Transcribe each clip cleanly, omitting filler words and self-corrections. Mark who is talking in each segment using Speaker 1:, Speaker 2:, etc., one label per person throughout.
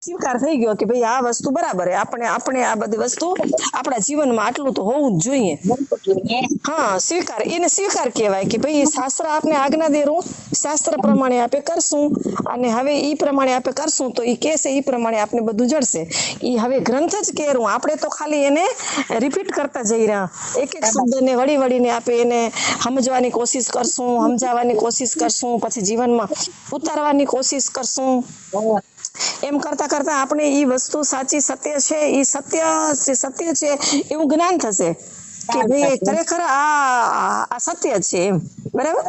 Speaker 1: સ્વીકાર થઈ ગયો કે ભાઈ આ વસ્તુ બરાબર છે, આપણે આ બધી વસ્તુ આપણા જીવનમાં આટલું તો હોવું જ જોઈએ. હા, સ્વીકાર કહેવાય કે ભાઈ શાસ્ત્ર આપને આજ્ઞા દેરું, શાસ્ત્ર પ્રમાણે આપણે કરશું, અને હવે ઈ પ્રમાણે આપણે કરશું તો ઈ કહેશે ઈ પ્રમાણે આપણે બધું જડશે. ઈ હવે ગ્રંથ જ કહેરું, આપણે તો ખાલી એને રિપીટ કરતા જઈ રહ્યા, એક શબ્દને વળીને આપણે એને સમજવાની કોશિશ કરશું, સમજાવવાની કોશિશ કરશું, પછી જીવનમાં ઉતારવાની કોશિશ કરશું. એમ કરતા કરતા આપણે ઈ વસ્તુ સાચી સત્ય છે, ઈ સત્ય છે એવું જ્ઞાન થશે કે ભાઈ ખરેખર આ સત્ય છે એમ, બરાબર.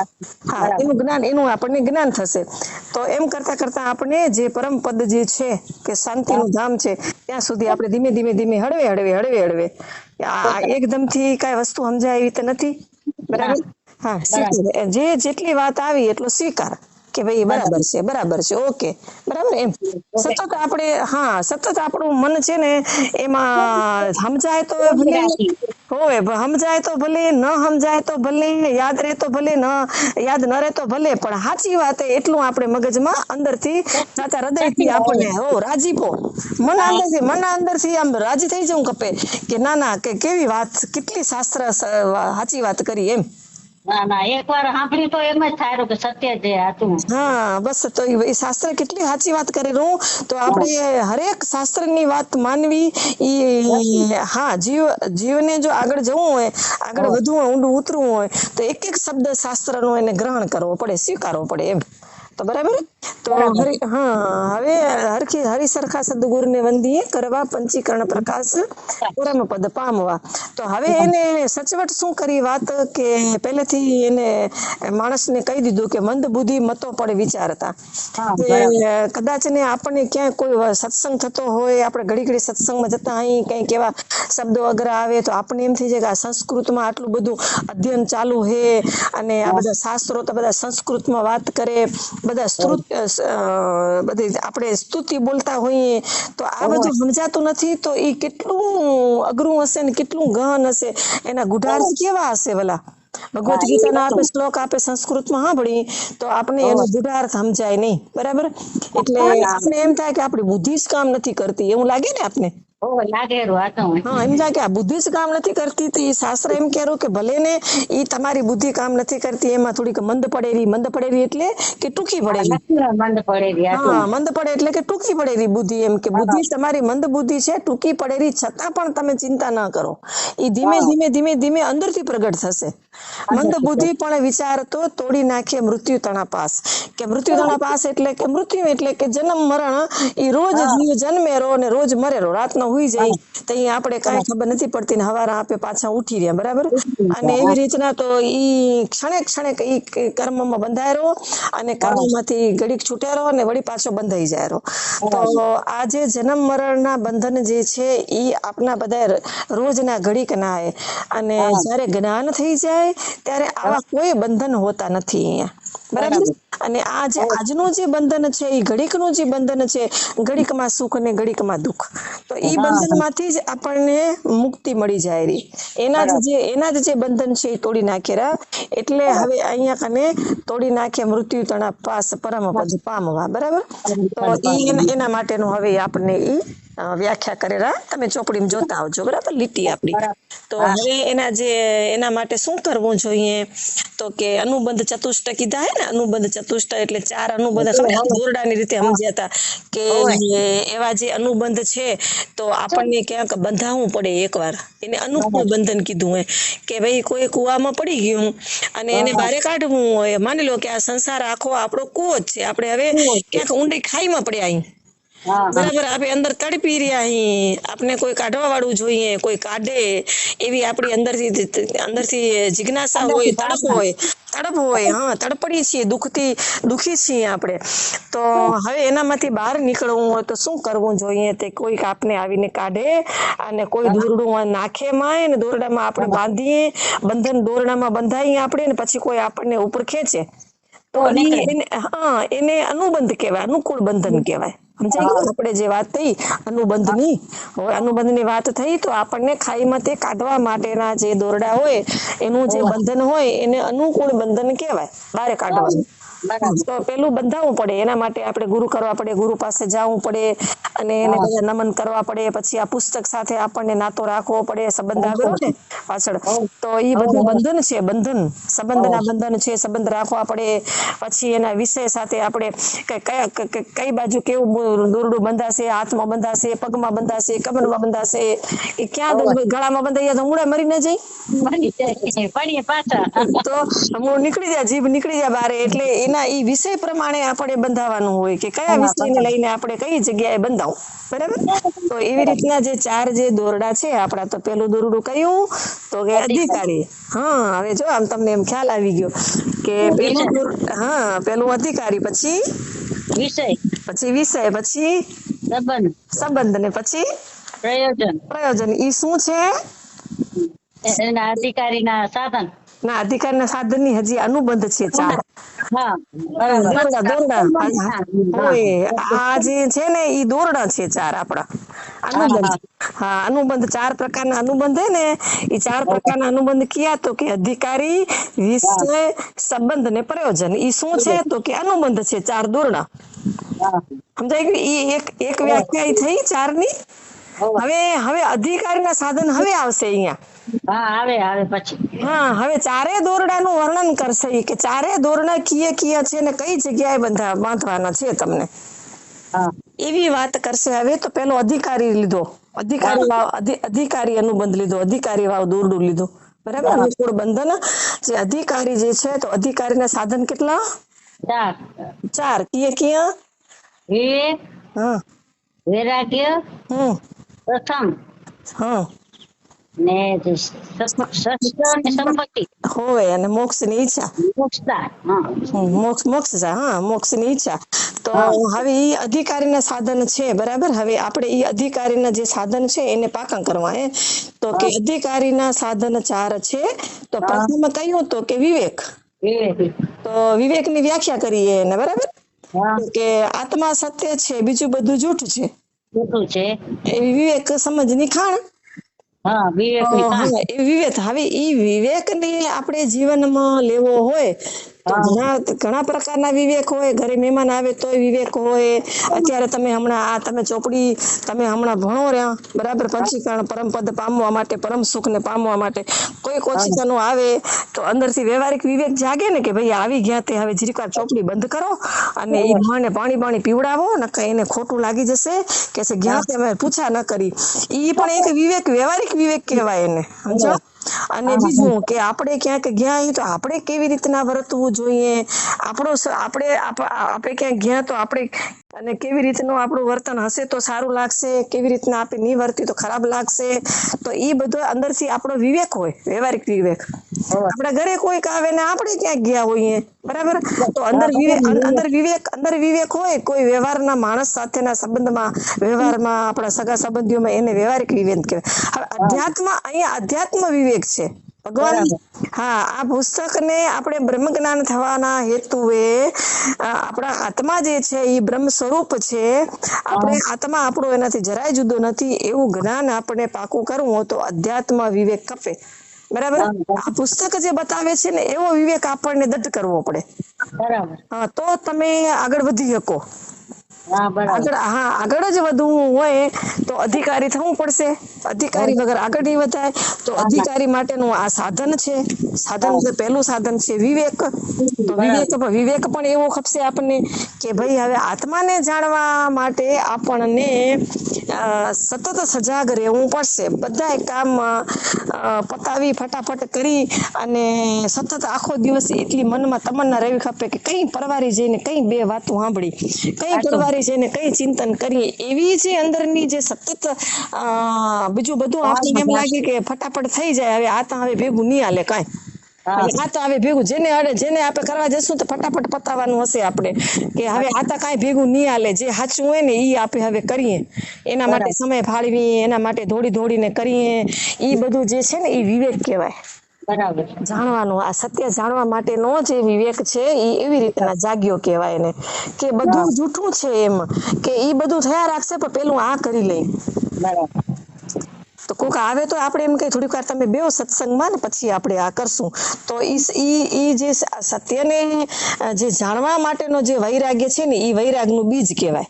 Speaker 1: હા, એનું જ્ઞાન, એનું આપણને જ્ઞાન થશે. તો એમ કરતા કરતા આપણે જે પરમ પદ જે છે કે શાંતિનું ધામ છે ત્યાં સુધી આપણે ધીમે ધીમે હળવે એકદમ થી કઈ વસ્તુ સમજાય એવી તો નથી, બરાબર. હા, જે જેટલી વાત આવી એટલો સ્વીકાર કે ભાઈ બરાબર છે, ઓકે, બરાબર. એમ સતત આપણે, હા, સતત આપણું મન છે ને એમાં સમજાય તો ભલે હોય, સમજાય તો ભલે, ન સમજાય તો ભલે, યાદ રહે તો ભલે, ન યાદ ન રહે તો ભલે, પણ સાચી વાત એટલું આપણે મગજમાં અંદરથી સાચા હૃદયથી આપણને રાજીપો મન અંદરથી આમ રાજી થઈ જવું કપે કે ના કે કેવી વાત, કેટલી શાસ્ત્ર સાચી વાત કરી એમ.
Speaker 2: એક વાર સાંભળ્યું તો એમ જ થાય કે સત્ય છે સાચું.
Speaker 1: હા, બસ. તો એ શાસ્ત્ર કેટલી સાચી વાત કરેલું, તો આપણે હરેક શાસ્ત્રની વાત માનવી. હા, જીવને જો આગળ જવું હોય, આગળ વધવું હોય, ઊંડું ઉતરવું હોય તો એક શબ્દ શાસ્ત્રનો એને ગ્રહણ કરવો પડે, સ્વીકારવો પડે એમ. તો બરાબર. તો હવે હરિસરખા સદગુરુને વંદીએ કરવા પંચીકરણ પ્રકાશ પરમ પદ પામવા. તો હવે એને સચવટ શું કરી વાત કે પહેલેથી એને માણસને કહી દીધું કે મંદ બુદ્ધિ મતો પડે વિચારતા. કદાચ ને આપણને ક્યાંય કોઈ સત્સંગ થતો હોય, આપણે ઘડી સત્સંગમાં જતા અહીં કંઈક એવા શબ્દો અઘર આવે તો આપણે એમ થઈ જાય કે આ સંસ્કૃતમાં આટલું બધું અધ્યયન ચાલુ છે, અને આ બધા શાસ્ત્રો તો બધા સંસ્કૃતમાં વાત કરે, બધા બધી આપણે સ્તુતિ બોલતા હોઈએ, તો આ બધું સમજાતું નથી. તો એ કેટલું અઘરું હશે ને કેટલું ગહન હશે, એના ગુઢાર્થ કેવા હશે ભલા. ભગવત ગીતાના આપણે શ્લોક આપે સંસ્કૃતમાં સાંભળી તો આપણે એનો ગુઢાર્થ સમજાય નહીં, બરાબર. એટલે આપણે એમ થાય કે આપણી બુદ્ધિ જ કામ નથી કરતી, એવું લાગે ને આપને. હા, એમ થાય કે આ બુદ્ધિ જ કામ નથી કરતી. તો એ શાસ્ત્ર એમ કહેરું કે ભલે ને એ તમારી બુદ્ધિ કામ નથી કરતી, એમાં થોડીક મંદ પડેલી એટલે કે ટૂંકી પડેલી. હા, મંદ પડે એટલે કે ટૂંકી પડેલી બુદ્ધિ, એમ કે બુદ્ધિ તમારી મંદ બુદ્ધિ છે, ટૂંકી પડેલી, છતાં પણ તમે ચિંતા ના કરો, એ ધીમે ધીમે અંદરથી પ્રગટ થશે. મંદ બુદ્ધિ પણ વિચાર તો તોડી નાખે મૃત્યુ તણા પાસ. કે મૃત્યુ તણા પાસ એટલે કે મૃત્યુ એટલે કે જન્મ મરણ, એ રોજ જીવ જન્મે રો ને રોજ મરે રો, રાતનો હુઈ જાય તો અહીંયા આપણે કાંઈ ખબર નથી પડતી ને હવારે આપે પાછા ઉઠી રહ્યા, બરાબર. અને એવી રીતના તો ઈ ક્ષણે ઈ કર્મમાં બંધાયેલો, અને કર્મમાંથી ઘડીક છૂટેલો ને વળી પાછો બંધાઈ જાય. તો આ જે જન્મ મરણના બંધન જે છે ઈ આપના બધા રોજના ઘડીક ના આવે, અને જ્યારે જ્ઞાન થઈ જાય ત્યારે આવા કોઈ બંધન હોતા નથી અહીંયા, બરાબર. અને આ જે આજનું જે બંધન છે એ ઘડીકનું જે બંધન છે, ઘડીકમાં સુખ ને ઘડીકમાં દુઃખ, તો ઈ બંધનમાંથી જ આપણને મુક્તિ મળી જાય રહી. એના જ જે બંધન છે એ તોડી નાખેલા, એટલે હવે અહીંયા કને તોડી નાખે મૃત્યુ તણા પાસ પરમ પદ પામવા, બરાબર. તો ઈ એના માટેનું હવે આપણને ઈ વ્યાખ્યા કરેલા તમે ચોપડીમાં જોતા આવજો, બરાબર, લીટી આપડી. તો હવે એના માટે શું કરવું જોઈએ, તો કે અનુબંધ ચતુષ્ટ કીધા હે ને, અનુબંધ ચતુષ્ટ એટલે 4 અનુબંધ, ખબર દોરડાની રીતે સમજ્યા હતા કે એવા જે અનુબંધ છે તો આપણને ક્યાંક બંધાવવું પડે એકવાર, એને અનુકૂળ બંધન કીધું હોય કે ભાઈ કોઈ કુવામાં પડી ગયું અને એને બહાર કાઢવું હોય, માની લો કે આ સંસાર આખો આપણો કૂવો જ છે, આપણે હવે ક્યાંક ઊંડી ખાઈમાં પડ્યા અહીં, બરાબર. આપણે અંદર તડપી રહ્યા અહીં, આપણે કોઈ કાઢવા વાળું જોઈએ, કોઈ કાઢે એવી આપણી અંદરથી જિજ્ઞાસા હોય, તડપ હોય. હા, તડપડી છીએ, દુખી છીએ આપણે. તો હવે એનામાંથી બહાર નીકળવું હોય તો શું કરવું જોઈએ, તે કોઈક આપને આવીને કાઢે અને કોઈ દોરડું નાખે માય ને દોરડામાં આપણે બાંધીએ, બંધન દોરડામાં બંધાઈએ આપણે, ને પછી કોઈ આપણને ઉપર ખેંચે તો એને અનુબંધ કહેવાય, અનુકૂળ બંધન કહેવાય. સમજાય ગયું આપણે જે વાત થઈ અનુબંધની, હવે અનુબંધની વાત થઈ તો આપણને ખાઈમાંથી કાઢવા માટેના જે દોરડા હોય એનું જે બંધન હોય એને અનુકૂળ બંધન કહેવાય, બારે કાઢવાનું. તો પેલું બંધાવવું પડે, એના માટે આપણે ગુરુ કરવા પડે, ગુરુ પાસે જવું પડે, અને એને બધા નમન કરવા પડે, પછી આ પુસ્તક સાથે આપણને નાતો રાખવો પડે, સંબંધ આવેલો ને પાછળ, તો એ બધું બંધન છે, બંધન સંબંધના બંધન છે, સંબંધ રાખવા પડે. પછી એના વિષય સાથે આપણે કઈ બાજુ કેવું દોરડું બંધાશે, હાથમાં બંધાશે, પગમાં બંધાશે, કમરમાં બંધાશે, એ ક્યાં ગળામાં બંધાઈ તો મૂળે મરી ન જાય,
Speaker 2: પડીએ પાછા.
Speaker 1: તો મૂળ નીકળી જાય, જીભ નીકળી જાય બારે. એટલે એના એ વિષય પ્રમાણે આપણે બંધાવાનું હોય કે કયા વિષયને લઈને આપણે કઈ જગ્યાએ બંધાવું, બરાબર. તો એવી રીતના જે 4 જે દોરડા છે આપણા, તો પેલું દોરડું કયું, તો કે અધિકારી. હા, હવે જો આમ તમને એમ ખ્યાલ આવી ગયો કે પેલું અધિકારી, પછી
Speaker 2: વિષય,
Speaker 1: વિષય, પછી સંબંધ, ને પછી પ્રયોજન. ઈ શું છે?
Speaker 2: એના અધિકારીના સાધન.
Speaker 1: ના, અધિકારીના સાધનની હજી અનુબંધ છે 4. દોરડા હોય આ જે છે ને ઈ દોરડા છે 4 આપણા અનુબંધ. હા, અનુબંધ 4 પ્રકારના અનુબંધ હે ને, ઈ 4 પ્રકારના અનુબંધ કયા, તો કે અધિકારી, વિષય, સંબંધ ને પ્રયોજન. ઈ શું છે, તો કે અનુબંધ છે 4 દોરડા. સમજાય ગયું? ઈ એક વ્યાખ્યા થઈ 4 ની. હવે અધિકારીના સાધન હવે આવશે અહીંયા.
Speaker 2: આવે પછી.
Speaker 1: હા, હવે 4 દોરડાનું વર્ણન કરશે ઈ કે 4 દોરડા કયા છે ને કઈ જગ્યાએ બાંધવાના છે તમને, એવી વાત કરશે. હવે તો પેલો અધિકારી લીધો, અધિકારી અનુબંધ લીધો, અધિકારી વાળું દોરડું લીધું, બરાબર. અનુકૂળ બંધન જે અધિકારી જે છે, તો અધિકારીના સાધન કેટલા? 4. કયા?
Speaker 2: વિવેક, વૈરાગ્ય, પ્રથમ, ને સંપત્તિ
Speaker 1: હોય, અને મોક્ષની ઈચ્છા. મોક્ષની ઈચ્છા. તો હવે ઈ અધિકારીના સાધન છે, બરાબર. હવે આપણે ઈ અધિકારીના જે સાધન છે એને પાકા કરવા હે. તો કે અધિકારીના સાધન 4 છે. તો પ્રથમ કયું, તો કે વિવેક. તો વિવેકની વ્યાખ્યા કરીએ એને, બરાબર. કે આત્મા સત્ય છે, બીજું બધું જૂઠું છે, એવી વિવેક સમજની ખાણ. વિવેક. હવે ઈ વિવેક ને આપણે જીવનમાં લેવો હોય તો ઘણા પ્રકારના વિવેક હોય. ઘરે મહેમાન આવે તોય વિવેક હોય. અત્યારે તમે હમણાં ચોપડી તમે હમણાં ભણો રહ્યા, બરાબર. પંચીકરણ પરમ પદ પામવા માટે, પરમ સુખ ને પામવા માટે કોઈ ઓચિતાનું આવે તો અંદરથી વ્યવહારિક વિવેક જાગે ને, કે ભાઈ આવી ગયા તે હવે જરીક વાર ચોપડી બંધ કરો અને ઈ મને પાણી પીવડાવો, નકર એને ખોટું લાગી જશે કે ગયા તે અમે પૂછા ન કરી. ઈ પણ એક વિવેક, વ્યવહારિક વિવેક કહેવાય એને, સમજો. અને બીજું કે આપણે ક્યાંક ગયા તો આપણે કેવી રીતના વર્તવું જોઈએ, આપણે ક્યાંક ગયા તો આપણે અને કેવી રીતનું આપણું વર્તન હશે તો સારું લાગશે, કેવી રીતના આપણે નહીં વર્તી તો ખરાબ લાગશે. તો એ બધો અંદરથી આપણો વિવેક હોય, વ્યવહારિક વિવેક. આપણા ઘરે કોઈક આવે ને આપણે ક્યાંક ગયા હોઈએ, બરાબર. તો અંદર વિવેક હોય કોઈ વ્યવહારના માણસ સાથેના સંબંધમાં, વ્યવહારમાં, આપણા સગા સંબંધીઓમાં, એને વ્યવહારિક વિવેક કહેવાય. હવે અહીંયા અધ્યાત્મ વિવેક છે ભગવાન. આ પુસ્તકને આપણે બ્રહ્મ જ્ઞાન થવાના હેતુએ આપણા આત્મા જે છે એ બ્રહ્મ સ્વરૂપ છે. આપણે આત્મા આપણો એનાથી જરાય જુદો નથી, એવું જ્ઞાન આપણે પાકું કરવું હોય તો અધ્યાત્મ વિવેક ખપે, બરાબર. આ પુસ્તક જે બતાવે છે ને એવો વિવેક આપણને દઢ કરવો પડે, તો તમે આગળ વધી શકો. આગળ જ વધવું હોય તો અધિકારી થવું પડશે. અધિકારી વગર આગળ નહીં વધાય. તો અધિકારી માટેનું આ સાધન છે. પહેલું સાધન છે વિવેક. તો વિવેક પણ એવો ખપશે આપણને કે ભાઈ હવે આત્માને જાણવા માટે આપણને સતત સજાગ રહેવું પડશે. બધા કામ પતાવી ફટાફટ કરી અને સતત આખો દિવસ એટલી મનમાં તમન્ના રહેવી ખપે કે કઈ પરવારી જઈને કઈ 2 વાતો સાંભળી, કઈ પરવારી જઈને કઈ ચિંતન કરીએ. એવી જે અંદરની જે સતત બીજું બધું આપણને એમ લાગે કે ફટાફટ થઈ જાય, હવે આ તો હવે ભેગું નહીં હાલે કાંઈ, આ તો હવે ભેગું જેને આપણે કરવા જશું તો ફટાફટ પતાવવાનું હશે આપણે, કે હવે આ તો કાંઈ ભેગું નહીં હાલે. જે સાચું હોય ને એ આપણે હવે કરીએ, એના માટે સમય ફાળવીએ, એના માટે દોડીને કરીએ. એ બધું જે છે ને એ વિવેક કહેવાય. જાણવાનું, આ સત્ય જાણવા માટેનો જે વિવેક છે એ એવી રીતના જાગ્યો કહેવાય ને, કે બધું જૂઠું છે એમ, કે એ બધું થયા રાખશે પણ પેલું આ કરી લઈ. તો કોક આવે તો આપણે એમ કઈ થોડીક વાર તમે બેહો સત્સંગમાં ને પછી આપણે આ કરશું. તો ઈ જે સત્યને જે જાણવા માટેનો જે વૈરાગ્ય છે ને એ વૈરાગનું બીજ કહેવાય.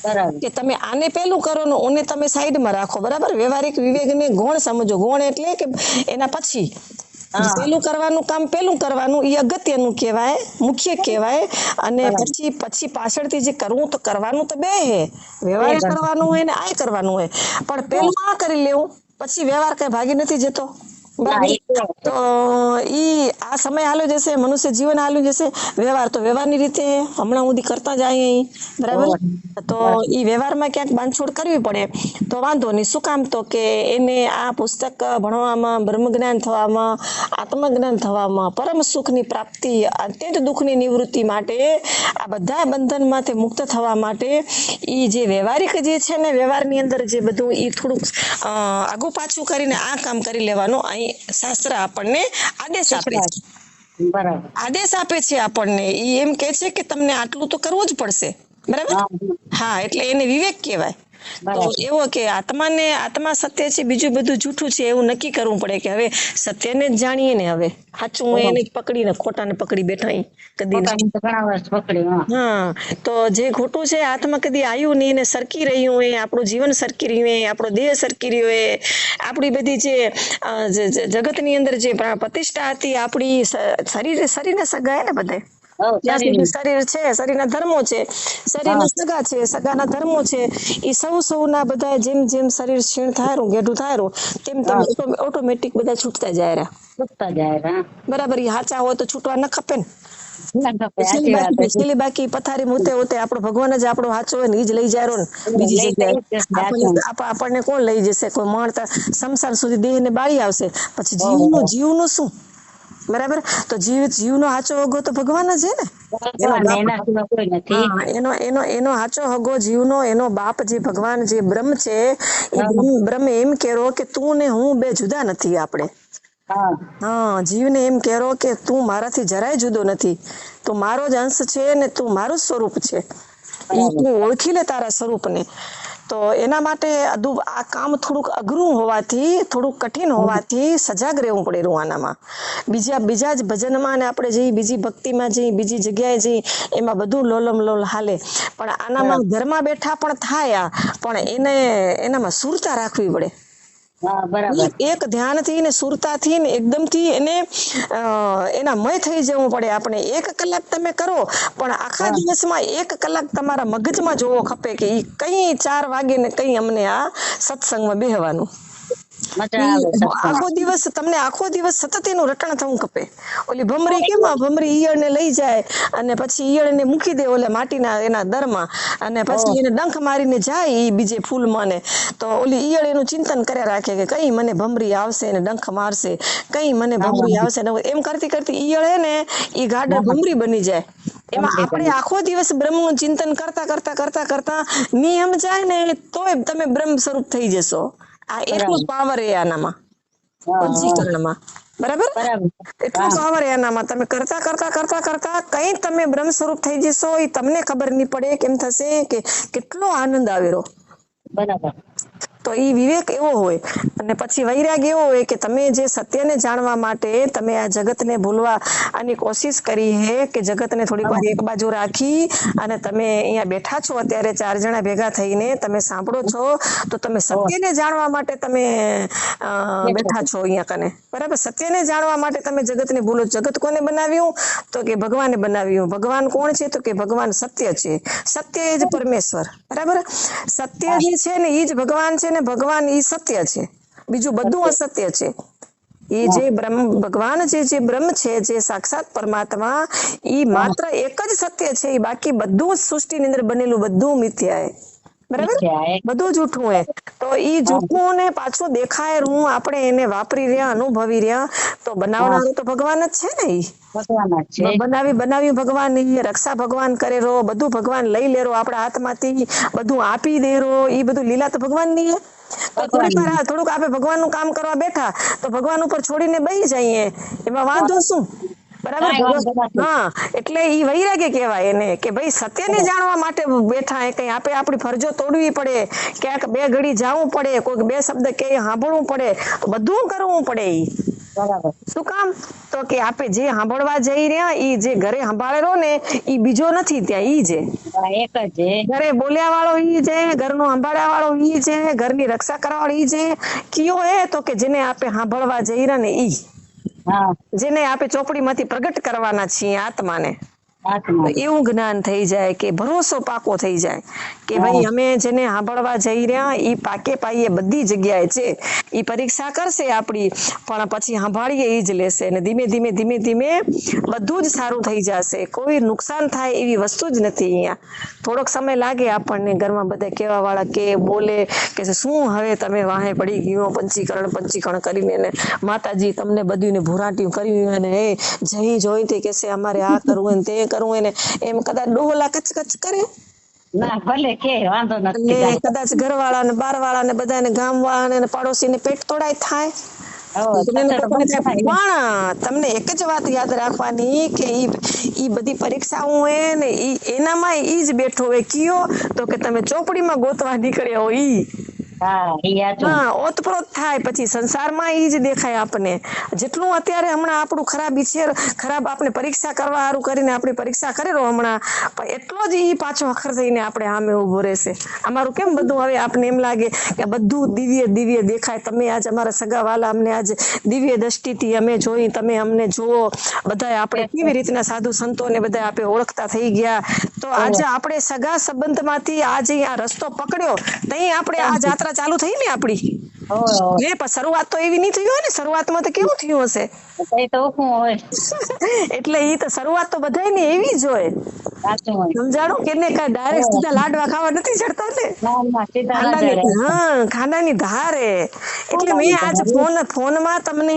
Speaker 2: બરાબર.
Speaker 1: કે તમે આને પેલું કરો ને ઓને તમે સાઈડમાં રાખો, બરાબર. વ્યવહારિક વિવેકને ગૌણ સમજો. ગૌણ એટલે કે એના પછી
Speaker 2: હા
Speaker 1: પેલું કરવાનું કામ પેલું કરવાનું એ અગત્યનું કહેવાય, મુખ્ય કહેવાય. અને
Speaker 2: બરાબર.
Speaker 1: પછી પાછળથી જે કરવું તો કરવાનું તો બે હે, વ્યવહાર
Speaker 2: બે
Speaker 1: કરવાનું હોય ને આ કરવાનું હોય, પણ
Speaker 2: હા.
Speaker 1: પેલું આ કરી લેવું પછી વ્યવહાર કઈ ભાગી નથી જતો,
Speaker 2: ના
Speaker 1: બરાબર.
Speaker 2: એ તો
Speaker 1: તો ઈ આ સમય હાલ્યો જશે, મનુષ્ય જીવન હાલ્યું જશે. વ્યવહાર તો વ્યવહારની રીતે હમણાં સુધી કરતા જ આવીએ અહીં, બરાબર. તો ઈ વ્યવહારમાં ક્યાંક બાંધછોડ કરવી પડે તો વાંધો નહીં. શું કામ? તો કે એને આ પુસ્તક ભણવામાં, બ્રહ્મજ્ઞાન થવામાં, આત્મજ્ઞાન થવામાં, પરમ સુખની પ્રાપ્તિ, અત્યંત દુઃખની નિવૃત્તિ માટે, આ બધા બંધનમાંથી મુક્ત થવા માટે ઈ જે વ્યવહારિક જે છે ને, વ્યવહારની અંદર જે બધું ઈ થોડુંક આગુ પાછું કરીને આ કામ કરી લેવાનું અહીં શાસ્ત્ર આપણને આદેશ આપે છે.
Speaker 2: બરાબર.
Speaker 1: આદેશ આપે છે આપણને. ઈ એમ કે છે કે તમને આટલું તો કરવું જ પડશે, બરાબર.
Speaker 2: હા
Speaker 1: હા, એટલે એને વિવેક કહેવાય. તો
Speaker 2: બરાબર.
Speaker 1: એવો કે આત્મા સત્ય છે, બીજું બધું જૂઠું છે એવું નક્કી કરવું પડે કે હવે સત્યને જ જાણીએ ને, હવે સાચું હોય એને જ પકડીને ખોટાને પકડી બેઠા અહીં કદી નહીં.
Speaker 2: પોતાની તો ઘણા વર્ષ પકડી. હા
Speaker 1: હા, તો જે ખોટું છે હાથમાં કદી આવ્યું નહીં ને સરકી રહ્યું હોય, આપણું જીવન સરકી રહ્યું હોય, આપણો દેહ સરકી રહ્યો હોય, આપણી બધી જે જગતની અંદર જે પ્રતિષ્ઠા હતી આપણી, શરીરને સગાય ને બધે જ્યાં સુધી શરીર છે, શરીરના ધર્મો છે, શરીરના સગા છે, સગાના ધર્મો છે, એ સૌના બધા જેમ જેમ શરીર ક્ષીણ થાય ગેઢું થાય તેમ તેમ ઓટોમેટિક બધા છૂટતા જાય રહ્યા,
Speaker 2: છૂટતા જાય.
Speaker 1: બરાબર. એ હાચા હોય તો છૂટવા ન ખપે ને.
Speaker 2: સાચી વાત છે.
Speaker 1: છેલ્લી બાકી પથારી મૂતે હોતે આપણો ભગવાન જ આપણો હાચો હોય ને ઈ જ લઈ જાય ને બીજી
Speaker 2: લઈ
Speaker 1: જગ્યાએ.
Speaker 2: જાય.
Speaker 1: આપણને કોણ લઈ જશે? કોઈ માણતા સંસાર સુધી દેહ ને બાળી આવશે, પછી જીવનું શું? બરાબર. તો જીવનો હાચો હગો તો ભગવાન જ છે ને. એનો હાચો હગો જીવનો, એનો બાપ જે ભગવાન, જે બ્રહ્મ છે, એ બ્રહ્મ એમ કેરો કે તું ને હું બે જુદા નથી આપણે. હા, જીવને એમ કેરો કે તું મારાથી જરાય જુદો નથી, તું મારો જ અંશ છે ને તું મારું સ્વરૂપ છે. ઈ તું ઓળખી લે તારા સ્વરૂપને. તો એના માટે આ કામ થોડુંક અઘરું હોવાથી, થોડુંક કઠિન હોવાથી સજાગ રહેવું પડે રૂવાનામાં. બીજા જ ભજનમાં ને આપણે જઈ, બીજી ભક્તિમાં જઈ, બીજી જગ્યાએ જઈ, એમાં બધું લોલમ લોલ હાલે. પણ આનામાં ઘરમાં બેઠા પણ થાય, પણ એનામાં સુરતા રાખવી પડે. એક ધ્યાનથી ને સુરતાથી ને એકદમથી એના મય થઈ જવું પડે. આપણે 1 કલાક તમે કરો, પણ આખા દિવસમાં 1 કલાક તમારા મગજમાં જોવો ખપે કે ઈ કઈ 4 વાગે ને કઈ અમને આ સત્સંગમાં બેહવાનું. આખો દિવસ સતત એનું રટણ થવું ખપે. ઓલી ભમરી કેમ ભમરી ઈયળને લઈ જાય અને પછી ઈયળને મૂકી દે ઓલે માટીના એના દરમાં, અને પછી એને ડંખ મારીને જાય ઈ બીજે ફૂલમાં ને, તો ઓલી ઈયળ એનું ચિંતન કર્યા રાખે કે કઈ મને ભમરી આવશે ને ડંખ મારશે, કઈ મને ભમરી આવશે ને. એમ કરતી કરતી ઈયળ હે ને ઈ ગાડર ભમરી બની જાય. એમાં આપણે આખો દિવસ બ્રહ્મનું ચિંતન કરતા નિયમ જાય ને તોય તમે બ્રહ્મ સ્વરૂપ થઈ જશો. આ એટલું પાવર એ આનામાં, પંચીકરણમાં, બરાબર. એટલું પાવર એનામાં. તમે કરતા કઈ તમે બ્રહ્મ સ્વરૂપ થઈ જશો, એ તમને ખબર નહીં પડે. કેમ થશે કે કેટલો આનંદ આવેરો.
Speaker 2: બરાબર.
Speaker 1: તો ઈ વિવેક એવો હોય. અને પછી વૈરાગ એવો હોય કે તમે જે સત્યને જાણવા માટે તમે આ જગતને ભૂલવા આની કોશિશ કરી હે, કે જગતને થોડીક વાર એક બાજુ રાખી અને તમે અહીંયા બેઠા છો અત્યારે 4 જણા ભેગા થઈને તમે સાંભળો છો, તો તમે સત્યને જાણવા માટે તમે બેઠા છો અહીંયા કને, બરાબર. સત્યને જાણવા માટે તમે જગતને ભૂલો. જગત કોને બનાવ્યું? તો કે ભગવાને બનાવ્યું. ભગવાન કોણ છે? તો કે ભગવાન સત્ય છે. સત્ય એ જ પરમેશ્વર, બરાબર. સત્ય જે છે ને ઈ જ ભગવાન છે ને ભગવાન ઈ સત્ય છે, બીજું બધું અસત્ય છે. એ જે ભગવાન જે બ્રહ્મ છે, જે સાક્ષાત પરમાત્મા, ઈ માત્ર એક જ સત્ય છે. બાકી બધું જ સૃષ્ટિની અંદર બનેલું બધું મિથ્યા, બરાબર. બધું જૂઠું હોય. તો ઈ જૂઠું ને પાછું દેખાય હું આપણે એને વાપરી રહ્યા, અનુભવી રહ્યા, તો બનાવનારો તો ભગવાન જ છે ને. ઈ બનાવી ભગવાન, ની રક્ષા ભગવાન કરે રો, બધું ભગવાન લઈ લેરો આપણા હાથમાંથી, બધું આપી દે રો. ઈ બધું લીલા તો ભગવાન ની હે. તો થોડુંક આપણે ભગવાનનું કામ કરવા બેઠા તો ભગવાન ઉપર છોડીને બેસી જઈએ, એમાં વાંધો શું? બરાબર. હા, એટલે ઈ વૈરાગ્ય કહેવાય એને, કે ભાઈ સત્યને જાણવા માટે બેઠા હે. કઈ આપણે આપણી ફરજો તોડવી પડે, ક્યાંક 2 ઘડી જવું પડે, કોઈક 2 શબ્દ કે સાંભળવું પડે, તો બધું કરવું પડે. ઈ
Speaker 2: બરાબર.
Speaker 1: શું કામ? તો કે આપણે જે સાંભળવા જઈ રહ્યા ઈ જે ઘરે સંભાળેલો ને ઈ બીજો નથી ત્યાં, ઈ છે
Speaker 2: હા, એક જ છે.
Speaker 1: ઘરે બોલ્યા વાળો ઈ છે, ઘરનું સંભાળ્યા વાળો ઈ છે, ઘરની રક્ષા કરવા વાળો ઈ છે. કયો હે? તો કે જેને આપણે સાંભળવા જઈ રહ્યા ને ઈ,
Speaker 2: હા,
Speaker 1: જેને આપણે ચોપડીમાંથી પ્રગટ કરવાના છીએ આત્માને.
Speaker 2: આત્મા.
Speaker 1: એવું જ્ઞાન થઈ જાય કે ભરોસો પાકો થઈ જાય કે
Speaker 2: હા.
Speaker 1: ભાઈ અમે જેને સાંભળવા જઈ રહ્યા ઈ પાકે પાઈએ બધી જગ્યાએ છે. ઈ પરીક્ષા કરશે આપણી, પણ પછી સાંભળીએ ઈ જ લેશે અને ધીમે ધીમે ધીમે ધીમે બધું જ સારું થઈ જશે. કોઈ નુકસાન થાય એવી વસ્તુ જ નથી અહીંયા. થોડોક સમય લાગે આપણને, ઘરમાં બધા કેવા વાળા કે બોલે કે શું હવે તમે વાહે પડી ગયો પંચીકરણ કરીને ને માતાજી તમને બધું ભૂરાટીયું કર્યું અને એ જઈ જોઈ કે છે અમારે આ કરવું ને તે કરવું ને એમ કદાચ ડોહલા કચ કરે
Speaker 2: ના ભલે કે વાંધો નથી
Speaker 1: ને
Speaker 2: કાંઈ.
Speaker 1: કદાચ ઘરવાળા ને બારવાળા ને બધાને ગામવાળા ને પાડોશી ને પેટ તોડાય થાય.
Speaker 2: હવે તતડ બંધ થાય ને.
Speaker 1: પણ તમને એક જ વાત યાદ રાખવાની કે ઈ બધી પરીક્ષાઓ હોય ને એનામાં ઈ જ બેઠો હોય. કયો? તો કે તમે ચોપડીમાં ગોતવા નીકળ્યા હોય ઈ.
Speaker 2: હા, ઈ હાચું.
Speaker 1: હા, ઓતપ્રોત થાય પછી સંસારમાં ઈ જ દેખાય આપણને. જેટલું અત્યારે હમણાં આપણું ખરાબ આપણે પરીક્ષા કરવા સારું કરીને આપણી પરીક્ષા કરેલો હમણાં, પણ એટલો જ ઈ પાછો અખર થઈને આપણે સામે ઉભો રહેશે. અમારું કેમ બધું હવે આપને એમ લાગે કે બધું દિવ્ય દેખાય. તમે આજ અમારા સગા વાલા અમને આજ દિવ્ય દ્રષ્ટિથી અમે જોઈ, તમે અમને જુઓ. બધા આપણે કેવી રીતના સાધુ સંતોને બધા આપણે ઓળખતા થઈ ગયા. તો આજે આપણે સગા સંબંધમાંથી આજે આ રસ્તો પકડ્યો તઈ આપણે આ જાત્રા ચાલુ થઈ ને આપણી.
Speaker 2: હોય
Speaker 1: ને પણ શરૂઆત તો એવી નહીં થઈ હોય ને. શરૂઆતમાં તો કેવું થયું હશે?
Speaker 2: એ તો શું હોય.
Speaker 1: એટલે ઈ તો શરૂઆત તો બધાયની એવી જ હોય.
Speaker 2: સાચું હોય.
Speaker 1: સમજાણું કે ને? કાંઈ ડાયરેક્ટ સીધા લાડવા ખાવા નથી ચડતા ને.
Speaker 2: ના ના સીધા ના
Speaker 1: ખાંડાની,
Speaker 2: ચડે.
Speaker 1: હા, ખાંડાની ધારે. એટલે મેં આજ ફોનમાં તમને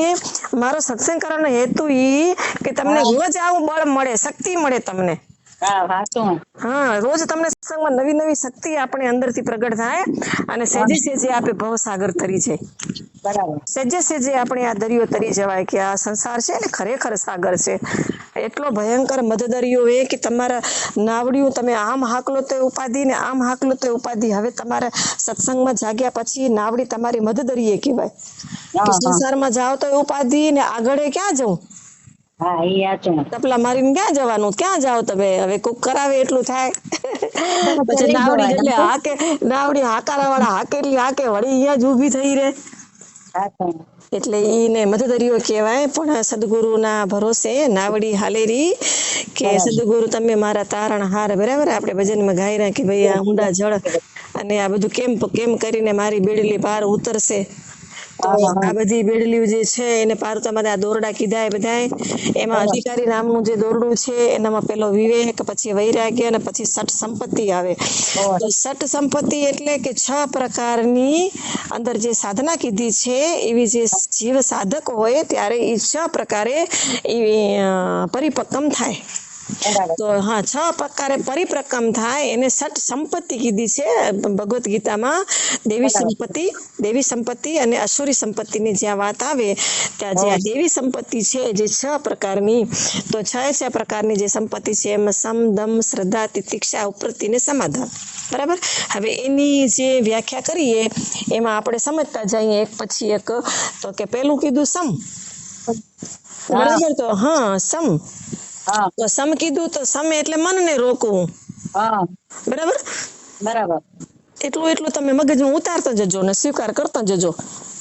Speaker 1: મારો સત્સંગ કરવાનો હેતુ ઈ કે તમને રોજ આવું બળ મળે, શક્તિ મળે તમને.
Speaker 2: હા, સાચું.
Speaker 1: હા, રોજ તમને સત્સંગમાં નવી નવી શક્તિ આપણે અંદરથી પ્રગટ થાય અને સેજે સેજે આપણે ભવસાગર તરી જાય.
Speaker 2: બરાબર.
Speaker 1: સેજે સેજે આપણે આ દરિયો તરી જવાય કે આ સંસાર છે ને ખરેખર સાગર છે. એટલો ભયંકર મધદરિયો એ કે તમારા નાવડિયું તમે આમ હાકલો તો ઉપાધિ ને આમ હાકલો તો ઉપાધિ. હવે તમારા સત્સંગમાં જાગ્યા પછી નાવડી તમારી મધદરિયે કહેવાય કે સંસારમાં જાઓ તો ઉપાધિ ને આગળ ક્યાં જવું?
Speaker 2: હા, ઈ હાચું.
Speaker 1: તપલા મારીને ક્યાં જવાનું? ક્યાં જાઓ તમે? હવે કોક કરાવે એટલું થાય. પછી નાવડી એટલે હાકે, નાવડી હાકારા વાળા હાકેલી હાકે વળી અહીંયા જ ઊભી થઈ રહે.
Speaker 2: સાચું.
Speaker 1: એટલે ઈને મધદરિયો કહેવાય. પણ સદગુરુના ભરોસે નાવડી હાલેરી કે સદગુરુ તમે મારા તારણ હાર. બરાબર, આપણે ભજનમાં ગાઈ રહ્યા કે ભાઈ આ ઊંડા જળ અને આ બધું કેમ કરીને મારી બેડલી પાર ઉતરશે. તો આ બધી બેડલીઓ જે છે એને પાર તમારે આ દોરડા કીધા એ બધાય. એમાં અધિકારી નામનું જે દોરડું છે એનામાં પેલો વિવેક, પછી વૈરાગ્ય અને પછી સઠ સંપત્તિ આવે. તો સઠ સંપત્તિ એટલે કે 6 પ્રકારની અંદર જે સાધના કીધી છે એવી જે જીવ સાધક હોય ત્યારે એ 6 પ્રકારે પરિપક્વમ થાય. તો હા, 6 પ્રકારે પરિપ્રકમ થાય એને સઠ સંપત્તિ કીધી છે ભગવત ગીતામાં. દેવી સંપત્તિ અને અસુરી સંપત્તિની જ્યાં વાત આવે ત્યાં જે આ દેવી સંપત્તિ છે જે 6 પ્રકારની, તો 6 પ્રકારની જે સંપત્તિ છે એમાં સમ, દમ, શ્રદ્ધા, તિતિક્ષા, ઉપરતિ ને સમાધાન. બરાબર. હવે એની જે વ્યાખ્યા કરીએ એમાં આપણે સમજતા જઈએ એક પછી એક. તો કે પેલું કીધું સમ. બરાબર. તો હા, સમ. તો સમ કીધું તો સમ એટલે મનને રોકવું. બરાબર. એટલું તમે મગજમાં ઉતારતા જજો ને સ્વીકાર કરતા જજો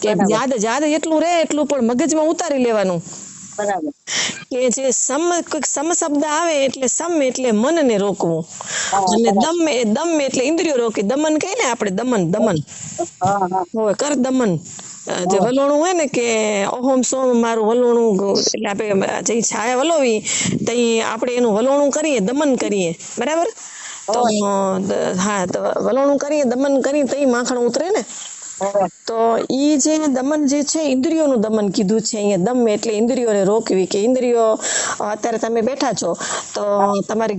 Speaker 1: કે યાદ એટલું રહે એટલું પણ મગજમાં ઉતારી લેવાનું.
Speaker 2: બરાબર.
Speaker 1: કે જે સમ શબ્દ આવે એટલે સમ એટલે મનને રોકવું અને દમ એટલે ઇન્દ્રિયો રોકી. દમન કહે ને આપણે, દમન હોય, કર દમન. જે વલોણું હોય ને કે ઓહમ સોમ મારું વલોણું, એટલે આપણે જે છાયા વલોવી તઈ આપણે એનું વલોણું કરીએ, દમન કરીએ. બરાબર. તો હા, તો વલોણું કરીએ, દમન કરીએ તઈ માખણ ઉતરે ને. તો ઈ જે દમન જે છે ઇન્દ્રિયોનું દમન કીધું છે અહીંયા. દમ એટલે ઇન્દ્રિયોને રોકવી. કે ઇન્દ્રિયો અત્યારે તમે બેઠા છો તો તમારી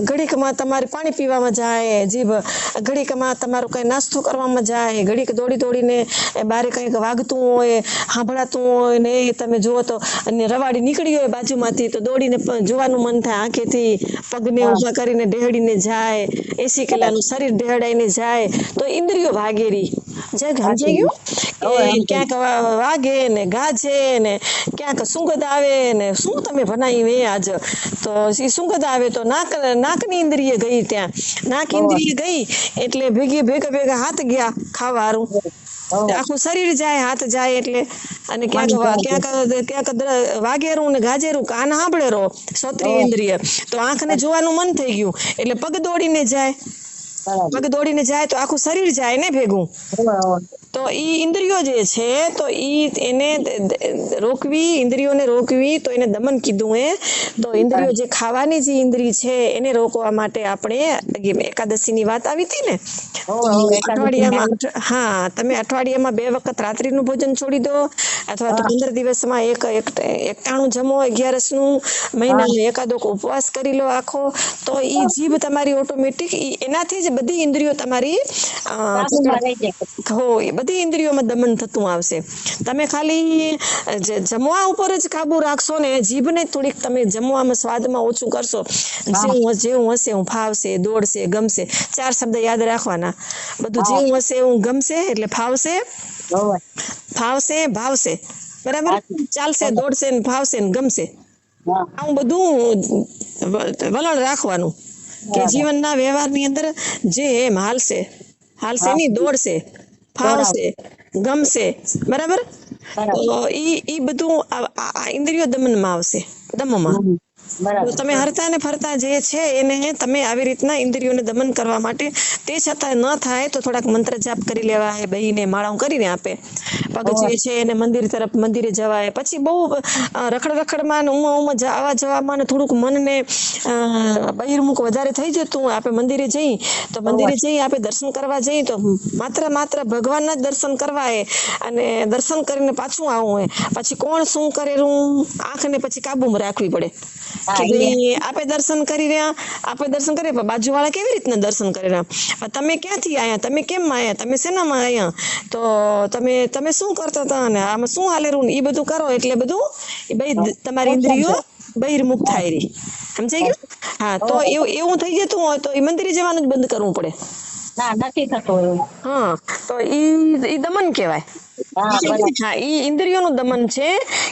Speaker 1: ઘડીકમાં તમારે પાણી પીવામાં જાય જીભ, ઘડીકમાં તમારું કઈ નાસ્તો કરવામાં જાય, ઘડીક દોડીને બારે કંઈક વાગતું હોય, સાંભળાતું હોય ને એ તમે જુઓ તો અને રવાડી નીકળી હોય બાજુમાંથી તો દોડીને જોવાનું મન થાય. આંખેથી પગને ઊભા કરીને ઢેહડીને જાય, 80 કિલોનું શરીર ઢેહડાઈને જાય તો ઇન્દ્રિયો ભાગેરી. સમજાઈ ગયું કે ક્યાંક વાગે ને ગાજે ને ક્યાંક સુગંધ આવે ને શું તમે બનાવી આજ તો ઈ સુગંધ આવે તો નાકની ઇન્દ્રિય ગઈ ત્યાં નાક ઇન્દ્રિય ગઈ એટલે ભેગા હાથ ગયા ખાવાનું આખું શરીર જાય હાથ જાય એટલે અને ક્યાંક વાગેરું ને ગાજેરું કાન સાંભળે રહો શ્રોત્રિય ઇન્દ્રિય તો આંખને જોવાનું મન થઈ ગયું એટલે પગ દોડીને જાય તો આખું શરીર જાય ને ભેગું તો ઈ ઇન્દ્રિયો જે છે તો ઈ એને રોકવી ઇન્દ્રિયોને રોકવી તો એને દમન કીધું તો ઇન્દ્રિયો જે ખાવાની જે ઇન્દ્રિય છે એને રોકવા માટે આપણે એકાદશીની વાત આવી હતી ને અઠવાડિયામાં તમે અઠવાડિયામાં 2 વખત રાત્રિનું ભોજન છોડી દો અથવા તો 15 દિવસમાં એકટાણું જમો 11નું મહિનાનો એકાદો ઉપવાસ કરી લો આખો તો ઈ જીભ તમારી ઓટોમેટિક એનાથી જ બધી ઇન્દ્રિયો તમારી બધી ઇન્દ્રિયોમાં દમન થતું આવશે તમે ખાલી જમવા ઉપર જ કાબુ રાખશો ને જીભને થોડીક તમે જમવામાં સ્વાદમાં ઓછું કરશો જેવું હશે હું ફાવશે દોડશે ગમશે 4 શબ્દ યાદ રાખવાના બધું જેવું હશે એવું ગમશે એટલે ફાવશે ભાવશે બરાબર ચાલશે દોડશે ને ફાવશે ને ગમશે આવું બધું વલણ રાખવાનું કે જીવનના વ્યવહારની અંદર જે એમ હાલશે નહીં દોડશે ફાવશે ગમશે બરાબર તો ઈ બધું આ ઇન્દ્રિયો દમનમાં આવશે દમમાં તમે હરતા ને ફરતા જે છે એને તમે આવી રીતના ઇન્દ્રિયોને દમન કરવા માટે તે છતાં ન થાય તો થોડાક મંત્ર જાપ કરી લેવાય બહીને માળાઓ કરીને આપે પગ જે છે એને મંદિરે જવાય પછી બહુ રખડમાં આવવા જવામાં ને થોડુંક મનને બહિર્મુખ વધારે થઈ જતું આપણે મંદિરે જઈ આપણે દર્શન કરવા જઈએ તો માત્ર ભગવાનના જ દર્શન કરવા અને દર્શન કરીને પાછું આવવું હોય પછી કોણ શું કરેલું આંખને પછી કાબુમાં રાખવી પડે કે ભાઈ આપણે દર્શન કરી રહ્યા બાજુવાળા કેવી રીતના દર્શન કરી રહ્યા તમે ક્યાંથી આયા તમે કેમ આયા તમે શેનામાં આયા તો તમે શું કરતા હતા અને આમાં શું હાલેરું એ બધું કરો એટલે બધું તમારી ઇન્દ્રિયો બહિર્મુખ થાય રહી સમજાઈ ગયું તો એવું થઈ જતું હોય તો એ મંદિરે જવાનું જ બંધ કરવું પડે
Speaker 2: નથી થતું
Speaker 1: તો ઈ દમન કહેવાય ઈ ઇન્દ્રિયોનું દમન છે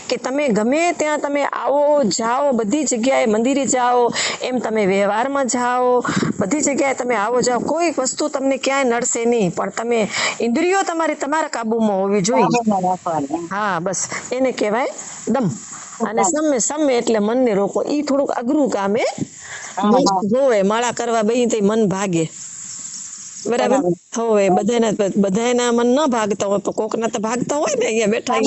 Speaker 1: કે તમે ગમે ત્યાં તમે આવો જાઓ બધી જગ્યાએ મંદિરે જાઓ એમ તમે વ્યવહારમાં જાઓ બધી જગ્યાએ તમે આવો જાઓ કોઈ વસ્તુ તમને ક્યાંય નડશે નહીં પણ તમે ઇન્દ્રિયો તમારા કાબુમાં હોવી જોઈએ બસ એને કહેવાય દમ અને સમ્ય એટલે મનને રોકો ઈ થોડુંક અઘરું કામ જોવે માળા કરવા બઈ મન ભાગે બરાબર હવે બધાના મન ન ભાગતા હોય તો કોકના તો ભાગતા હોય ને અહીંયા બેઠા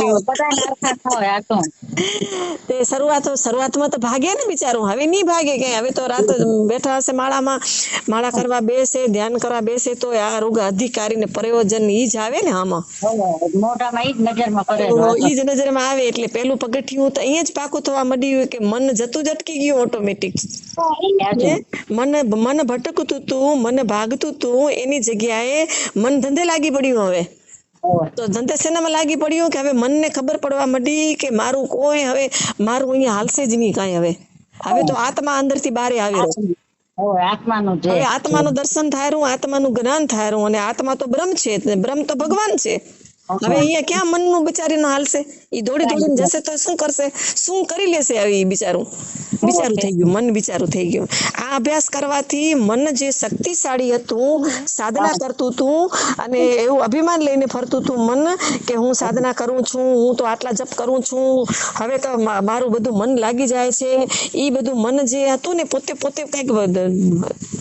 Speaker 1: તે શરૂઆતમાં તો ભાગે ને બિચારું હવે નહીં ભાગે કે હવે તો રાત બેઠા હશે માળા કરવા બેસે ધ્યાન કરવા બેસે તો આ રોગ અધિકારીને પ્રયોજન ઈ જ આવે ને આમાં ઈ જ નજરમાં આવે એટલે પેલું પગથિયું તો અહીંયા જ પાકું થવા માંડ્યું કે મન જતું જ અટકી ગયું ઓટોમેટિક મન ભટકતું તું મન ભાગતું તું એની જગ્યાએ મન ધંધે લાગી પડ્યું હવે તો ધંધે શેનામાં લાગી પડ્યું કે હવે મનને ખબર પડવા માંડી કે મારું અહીંયા હાલશે જ નહીં કાંઈ હવે તો આત્મા અંદરથી બારે આવી હવે આત્માનું દર્શન થાય આત્માનું જ્ઞાન થાય અને આત્મા તો બ્રહ્મ છે બ્રહ્મ તો ભગવાન છે હવે અહીંયા ક્યાં મનનું બિચારીનું હાલશે ઈ દોડીને જશે તો શું કરશે શું કરી લેશે આવી બિચારું થઈ ગયું મન બિચારું થઈ ગયું આ અભ્યાસ કરવાથી મન જે શક્તિશાળી હતું સાધના કરતું હતું અને એવું અભિમાન લઈને ફરતું હતું મન કે હું સાધના કરું છું હું તો આટલા જપ કરું છું હવે તો મારું બધું મન લાગી જાય છે ઈ બધું મન જે હતું ને પોતે કઈક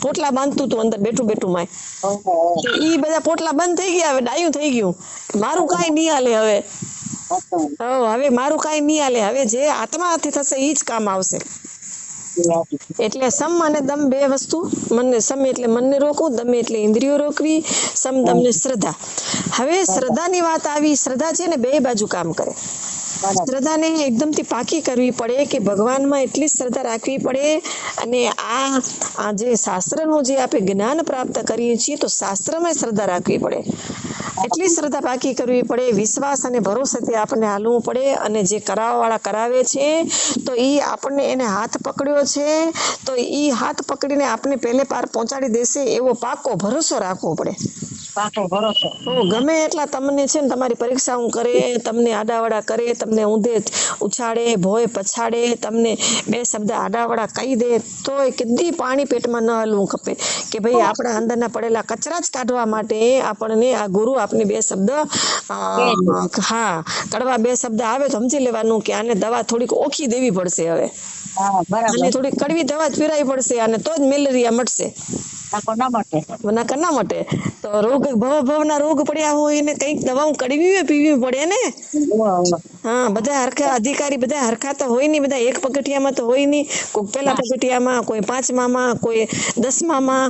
Speaker 1: પોટલા બાંધતું હતું અંદર બેઠું માં ઈ બધા પોટલા બંધ થઈ ગયા હવે ડાયું થઈ ગયું મારું કાંઈ નહીં હાલે હવે મારું કાંઈ નહીં હાલે હવે જે આત્માથી થશે ઈ જ કામ આવશે એટલે સમ અને દમ બે વસ્તુ સમ એટલે મનને રોકવું દમ એટલે ઇન્દ્રિયો રોકવી સમ દમ ને શ્રદ્ધા હવે શ્રદ્ધાની વાત આવી શ્રદ્ધા છે ને બે બાજુ કામ કરે શ્રદ્ધાને એકદમથી પાકી કરવી પડે કે ભગવાનમાં એટલી શ્રદ્ધા રાખવી પડે અને આ જે શાસ્ત્રનું જે આપણે જ્ઞાન પ્રાપ્ત કરીએ છીએ તો શાસ્ત્રમાં શ્રદ્ધા રાખવી પડે એટલી શ્રદ્ધા પાકી કરવી પડે વિશ્વાસ અને ભરોસાથી આપણને હાલવું પડે અને જે કરાવવાવાળા કરાવે છે તો ઈ આપણને એને હાથ પકડ્યો છે તો ઈ હાથ પકડીને આપણે પહેલે પાર પહોંચાડી દેશે એવો પાકો ભરોસો રાખવો પડે
Speaker 2: પાકો ભરોસો.
Speaker 1: ગમે એટલા તમને છે ને તમારી પરીક્ષાઓ કરે, તમને આડાવડા કરે, તમને ઊંધે ઉછાળે, ભોય પછાડે, તમને બે શબ્દ આડાવડા કહી દે, તોય કદી પાણી પેટમાં ન હલવું ખપે કે ભાઈ આપણા અંદરના પડેલા કચરા જ કાઢવા માટે આપણને આ ગુરુ આપને બે શબ્દ હા કડવા બે શબ્દ આવે તો સમજી લેવાનું કે આને દવા થોડીક ઓછી દેવી પડશે હવે,
Speaker 2: હા બરાબર.
Speaker 1: અને થોડીક કડવી દવા જ પીરાવી પડશે અને તો જ મેલેરિયા મટશે,
Speaker 2: પાકો ના માટે.
Speaker 1: નકર ના મટે. તો રોગ ભવના રોગ પડ્યા હોય એને કઈક દવાઓ કડવી પીવી પડે ને. હા બધા હરખા અધિકારી બધા હરખા તો હોય નહીં, બધા એક પગથિયામાં તો હોય નહીં, કોઈ પેલા પગથિયામાં, કોઈ 5મામાં, કોઈ 10મામાં,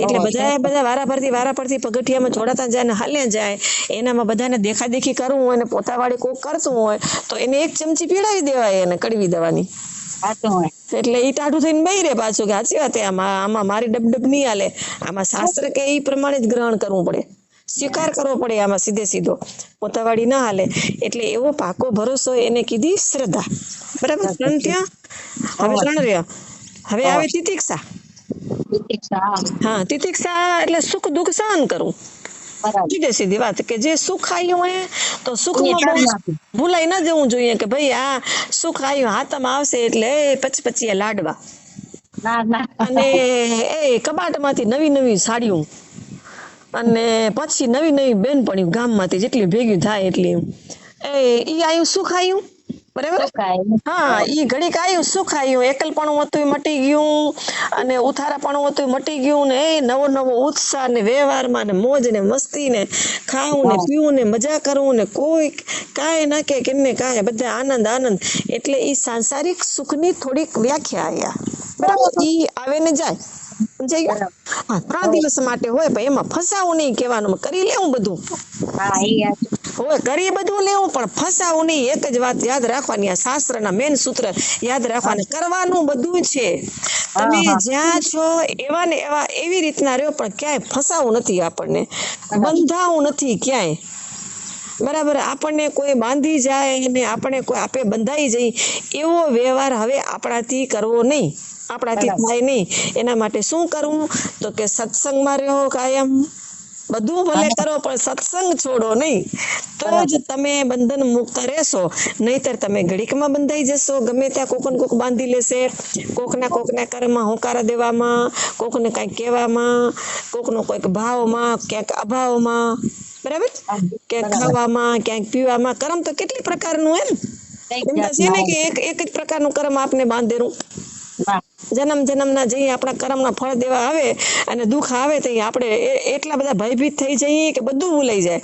Speaker 1: એટલે બધા વારા પરથી પગથિયામાં જોડાતા જાય ને હાલે જાય. એનામાં બધાને દેખાદેખી કરવું હોય ને પોતાવાળી કોક કરતું હોય તો એને એક ચમચી પીડાવી દેવાય એને કડવી દવાની. એટલે ઈ ટાઢું થઈને બેહી રહે પાછું કે સાચી વાત આમાં મારી ડબ નહીં હાલે, આમાં શાસ્ત્ર કે ઈ પ્રમાણે જ ગ્રહણ કરવું પડે, સ્વીકાર કરવો પડે, આમાં સીધો પોતાવાળી ના હાલે. એટલે એવો પાકો ભરોસો એને કીધી શ્રદ્ધા. બરાબર, 3 થયા. હવે 3 રહ્યા. હવે આવે તિતિક્ષા. હા તિતિક્ષા એટલે સુખ દુઃખ સહન કરવું. સીધી વાત કે જે સુખ આવ્યું હોય તો સુખમાં ભૂલાઈ ના જવું જોઈએ કે ભાઈ આ સુખ આવ્યું હાથમાં આવશે એટલે પછી લાડવા અને એ કબાટમાંથી નવી સાડીઓ અને પછી નવી બેનપણી ગામમાંથી જેટલી ભેગી થાય એટલી ઈ આવ્યું સુખ આવ્યું. બરાબર, હા ઈ ઘડીક આવ્યું સુખ આવ્યું, એકલપણું હતું મટી ગયું અને ઉથારાપણું હતું મટી ગયું ને એ નવો ઉત્સાહ ને વ્યવહારમાં ને મોજ ને મસ્તી ને ખાવું ને પીવું ને મજા કરવું ને કોઈ કાંઈ ના કે કેમને કાંઈ બધા આનંદ. એટલે ઈ સાંસારિક સુખની થોડીક વ્યાખ્યા આયા. બરાબર, ઈ આવે ને જાય. સમજાઈ ગયું? હા 3 દિવસ માટે હોય પણ એમાં ફસાવું નહીં કહેવાનું, કરી લેવું બધું. હોય કરી બધું લેવું પણ ફસાવું નહીં. એક જ વાત યાદ રાખવાની, આ શાસ્ત્રના મેન સૂત્ર યાદ રાખવાના, કરવાનું બધું છે. તમે જ્યાં છો એવા ને એવા એવી રીતના રહ્યો પણ ક્યાંય ફસાવું નથી, આપણને બંધાવું નથી ક્યાંય. બરાબર, આપણને કોઈ બાંધી જાય ને આપણે કોઈ આપે બંધાઈ જઈ એવો વ્યવહાર હવે આપણાથી કરવો નહીં, આપણાથી થાય નહીં. એના માટે શું કરવું તો કે સત્સંગમાં રહ્યો કાયમ, બધું ભલે કરો પણ સત્સંગ છોડો નહીં, તો જ તમે બંધન મુક્ત રહેશો. નહીતર તમે ઘડીકમાં બંધાઈ જશો, ગમે ત્યાં કોક બાંધી લેશે, કોકના કર્મમાં હોકારા દેવામાં, કોકને કાંઈક કહેવામાં, કોકનો કોઈક ભાવમાં, ક્યાંક અભાવમાં, બરાબર, ક્યાંક ખાવામાં, ક્યાંક પીવામાં. કર્મ તો કેટલી પ્રકારનું એમ છે ને કે એક જ પ્રકારનું કર્મ આપને બાંધેલું. જન્મના જઈએ આપણા કર્મના ફળ દેવા આવે અને દુઃખ આવે તો આપણે એટલા બધા ભયભીત થઈ જઈએ કે બધું ભૂલાઈ જાય.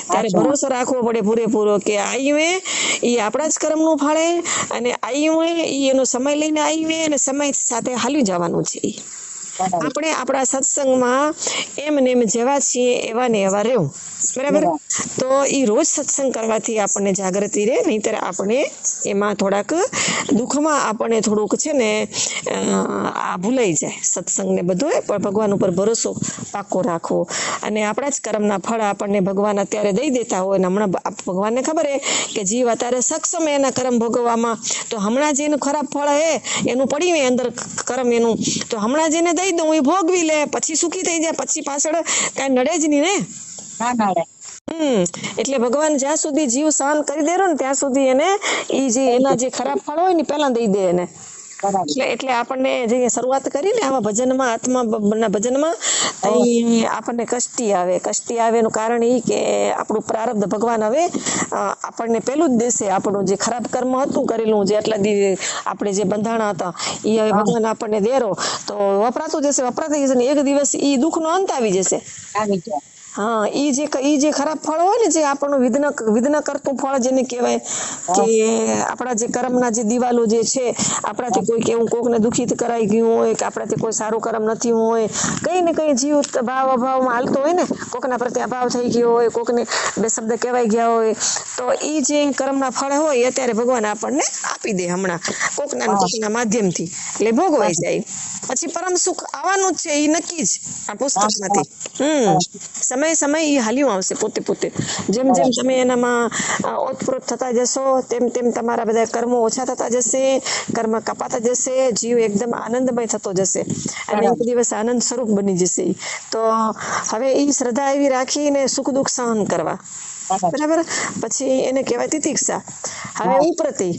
Speaker 1: ત્યારે ભરોસો રાખવો પડે પૂરેપૂરો કે આવ્યું એ આપણા જ કર્મનું ફળે અને આવ્યું એ એનો સમય લઈને આવ્યું અને સમય સાથે હાલી જવાનું છે. આપણે આપણા સત્સંગમાં એમ ને એમ જેવા છીએ એવા ને એવા રહેવું. બરાબર, તો એ રોજ સત્સંગ કરવાથી આપણને જાગૃતિ રહે, નહીંતર આપણે એમાં થોડાક દુઃખમાં આપણને થોડુંક છે ને આ ભૂલાઈ જાય સત્સંગ ને બધું. પણ ભગવાન ઉપર ભરોસો પાકો રાખવો અને આપણા જ કર્મના ફળ આપણને ભગવાન અત્યારે દઈ દેતા હોય ને હમણાં ભગવાનને ખબર હે કે જીવ અત્યારે સક્ષમ એના કર્મ ભોગવવામાં, તો હમણાં જે એનું ખરાબ ફળ હે એનું પડ્યું હોય અંદર કર્મ એનું, તો હમણાં જેને દઈ દઉં એ ભોગવી લે, પછી સુખી થઈ જાય, પછી પાછળ કાંઈ નડે જ નહીં ને. એટલે ભગવાન જ્યાં સુધી જીવ સહન કરી દે ને ત્યાં સુધી એને એના જે ખરાબ ફળ હોય ને પેલા દઈ દે એને. એટલે આપણને જે શરૂઆત કરી ને આવા ભજનમાં, આત્માના ભજનમાં, આપણને કષ્ટી આવે એનું કારણ એ કે આપણું પ્રારબ્ધ ભગવાન હવે આપણને પેલું જ દેશે, આપણું જે ખરાબ કર્મ હતું કરેલું, જે આટલા દિવસ આપણે જે બંધાણા હતા એ હવે ભગવાન આપણને દેરો તો વપરાતું જશે ને એક દિવસ એ દુઃખનો અંત આવી જશે. હા, ઈ જે ખરાબ ફળ હોય ને, જે આપણનું વિઘ્ન કરતું ફળ જેને કહેવાય કે આપણા જે કર્મના જે દિવાલો જે છે, આપણાથી કોઈ કેવું કોકને દુખિત કરાઈ ગયું હોય કે આપણાથી કોઈ સારું કર્મ નથી હોય, કઈ ને કઈ જીવ અભાવમાં હાલતો હોય ને, કોકના પ્રત્યે અભાવ થઈ ગયો હોય, કોકને બે શબ્દ કહેવાઈ ગયા હોય, તો ઈ જે કર્મના ફળ હોય અત્યારે ભગવાન આપણને આપી દે હમણાં કોકના માધ્યમથી, એટલે ભોગવાઈ જાય. પછી પરમ સુખ આવવાનું જ છે એ નક્કી જ આ પુસ્તકમાંથી. સમય એ હાલ્યું આવશે પોતે પોતે. જેમ જેમ તમે એનામાં ઓતપ્રોત થતા જશો તેમ તેમ તમારા બધા કર્મો ઓછા થતા જશે, કર્મ કપાતા જશે, જીવ એકદમ આનંદમય થતો જશે અને એક દિવસ આનંદ સ્વરૂપ બની જશે. તો હવે એ શ્રદ્ધા એવી રાખીને સુખ દુઃખ સહન કરવા, બરાબર. પછી એને કહેવાય તિતિક્ષા. હવે ઉપરતી,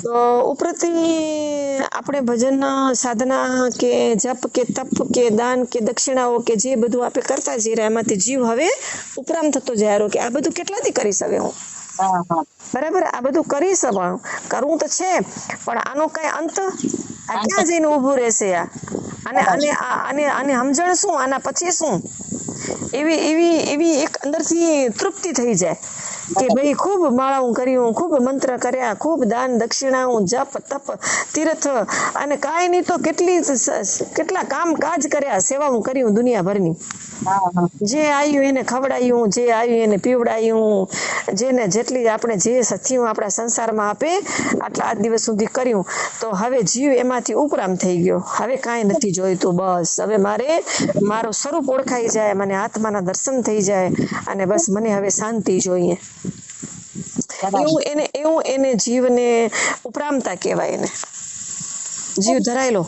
Speaker 1: તો ઉપરથી આપણે ભજન સાધના કે જપ કે તપ કે દાન કે દક્ષિણાઓ કે જે બધું આપણે કરતા જઈ રહ્યા એમાંથી જીવ હવે ઉપરામ થતો જાય રહ્યો કે આ બધું કેટલાથી કરી શકે હું, બરાબર. આ બધું કરી શકવાનું કરવું તો છે પણ આનો કઈ અંત આ ક્યાં જઈને ઊભું રહેશે આ, અને અને અને અને સમજણ શું, આના પછી શું, એવી એવી એવી એક અંદરથી તૃપ્તિ થઈ જાય કે ભાઈ ખૂબ માળાઓ કર્યું, ખૂબ મંત્ર કર્યા, ખૂબ દાન દક્ષિણાઓ જપ તપ તીર્થ અને કાંઈ નહીં તો કેટલા કામ કાજ કર્યા, સેવાઓ કર્યું દુનિયાભરની. જે આવ્યું એને ખવડાયું, જે આવ્યું એને પીવડાયું, જેને જેટલી આપણે જે થયું આપણા સંસારમાં આપે આટલા આજ દિવસ સુધી કર્યું. તો હવે જીવ એમાંથી ઉપરામ થઈ ગયો, હવે કાંઈ નથી જોઈતું, બસ હવે મારે મારું સ્વરૂપ ઓળખાઈ જાય, મને આત્માના દર્શન થઈ જાય અને બસ મને હવે શાંતિ જોઈએ. એવું એને જીવને ઉપરામતા કહેવાય. એને જીવ ધરાયેલો,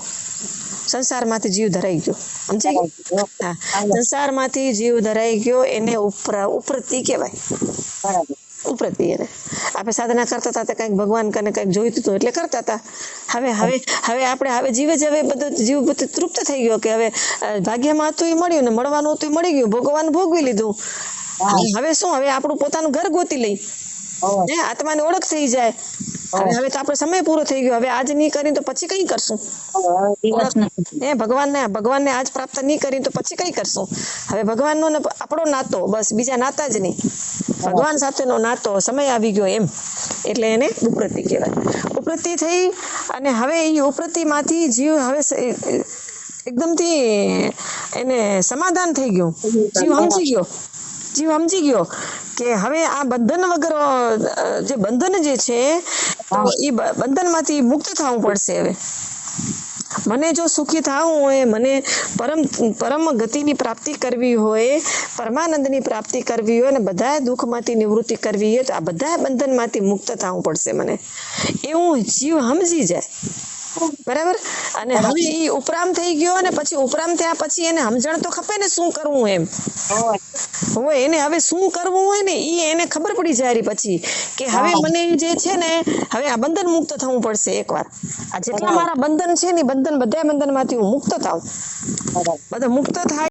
Speaker 1: સંસારમાંથી જીવ ધરાઈ ગયો, સમજાય? હા, સંસારમાંથી જીવ ધરાઈ ગયો એને ઉપરતી કહેવાય. ઉપરતી એને આપણે સાધના કરતા હતા કંઈક ભગવાન કને કંઈક જોઈતું હતું એટલે કરતા હતા. હવે હવે હવે આપણે હવે જીવે જ હવે બધું જીવ બધું તૃપ્ત થઈ ગયો કે હવે ભાગ્યમાં હતું એ મળ્યું ને મળવાનું હતું એ મળી ગયું, ભોગવાનું ભોગવી લીધું. હવે શું, હવે આપણું પોતાનું ઘર ગોતી લઈ, આત્માની ઓળખ થઈ જાય. હવે તો આપણો સમય પૂરો થઈ ગયો, હવે આજ નહીં કરી તો પછી કઈ કરશું? ભગવાનને આજ પ્રાપ્ત નહીં કરી તો પછી કઈ કરશું? હવે ભગવાનનો ને આપણો નાતો, બસ બીજા નાતા જ નહીં, ભગવાન સાથેનો નાતો સમય આવી ગયો એમ. એટલે એને ઉપરતિ કહેવાય. ઉપરતિ થઈ અને હવે એ ઉપરતિમાંથી જીવ હવે એકદમથી એને સમાધાન થઈ ગયું, જીવ સમજી ગયો કે હવે આ બંધન વગર જે બંધન જે છે તો એ બંધનમાંથી મુક્ત થવું પડશે. હવે મને જો સુખી થવું હોય, મને પરમ ગતિની પ્રાપ્તિ કરવી હોય, પરમાનંદની પ્રાપ્તિ કરવી હોય અને બધા દુઃખમાંથી નિવૃત્તિ કરવી હોય તો આ બધા બંધનમાંથી મુક્ત થવું પડશે મને, એવું જીવ સમજી જાય, બરાબર. અને હવે એ ઉપરામ થઈ ગયો અને પછી ઉપરામ થયા પછી એને સમજણ તો ખપે ને શું કરવું એમ હોય. એને હવે શું કરવું હોય ને એને ખબર પડી જાય પછી કે હવે મને જે છે ને હવે આ બંધન મુક્ત થવું પડશે. એકવાર આ જેટલા મારા બંધન છે ને બધા બંધનમાંથી હું મુક્ત થાઉં, બધા મુક્ત થાય